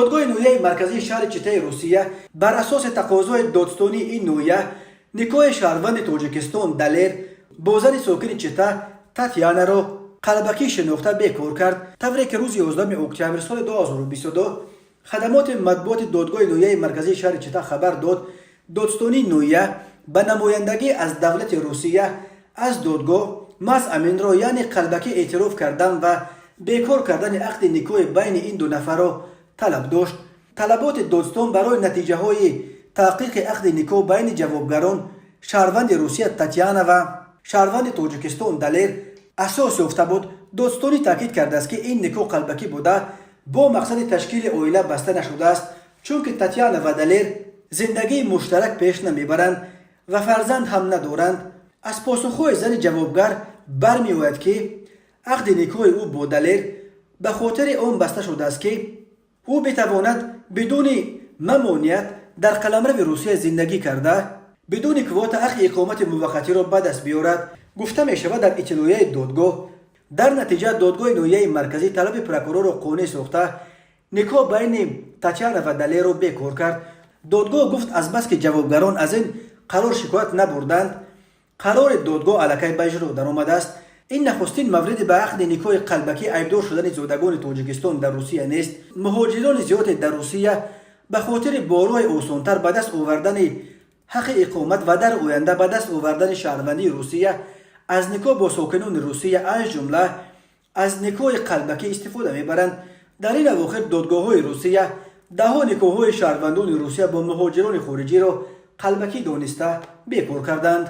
دادگاه نویه مرکزی شهر چتای روسیه بر اساس تقاضای دادستانی این نویه نیکوی شهروند تاجیکستان دلیر با زن ساکن چتا تاتیانا را قلبکی شناخته بیکار کرد، طوری که روز 11 اکتبر سال 2022 خدمات مطبوعات دادگاه نویه مرکزی شهر چتا خبر داد دادستانی نویه به نمایندگی از دولت روسیه از دادگاه محض امین را یعنی قلبکی اعتراف کردن و بیکار کردن عقد نیکوی بین این دو نفر را طلب داشت. طلبات دادستان برای نتیجه های تحقیق عقد نیکو بین جوابگران شهروند روسیه تاتیانا و شهروند تاجیکستان دلیر اساس یافته بود. دادستانی تاکید کرده است که این نیکو قلبکی بوده با مقصد تشکیل عائله بسته نشده است، چون که تاتیانا و دلیر زندگی مشترک پیش نمیبرند و فرزند هم ندارند. از پاسخهای زن جوابگر برمیآید که عقد نیکوی او با دلیر به خاطر آن بسته شده است که او بتواند بدون ممانعت در قلمرو روسیه زندگی کرده بدون کوتا حق اقامت موقتی را به دست بیاورد. گفته می شود در اطلاعیه دادگاه در نتیجه دادگاه نویه مرکزی طلب پروکورور را قانع ساخته نیکو بین تاتیانا و دلیر را بیکار کرد. دادگاه گفت از بس که جوابگران از این قرار شکایت نبردند قرار دادگاه الکی به اجرا درآمده است. این نخستین مورد به عقد نیکوی قلبکی عیبدار شدن زادگان تاجیکستان در روسیه نیست. مهاجران زیاد در روسیه به خاطر باروهای آسانتر به دست آوردن حق اقامت و در آینده به دست آوردن شهروندی روسیه از نیکو با ساکنان روسیه از جمله از نیکوی قلبکی استفاده میبرند. در این اواخر دادگاه‌های روسیه ده‌ها نیکوهای شهروندان روسیه با مهاجران خارجی را قلبکی دانسته بیکار کردند.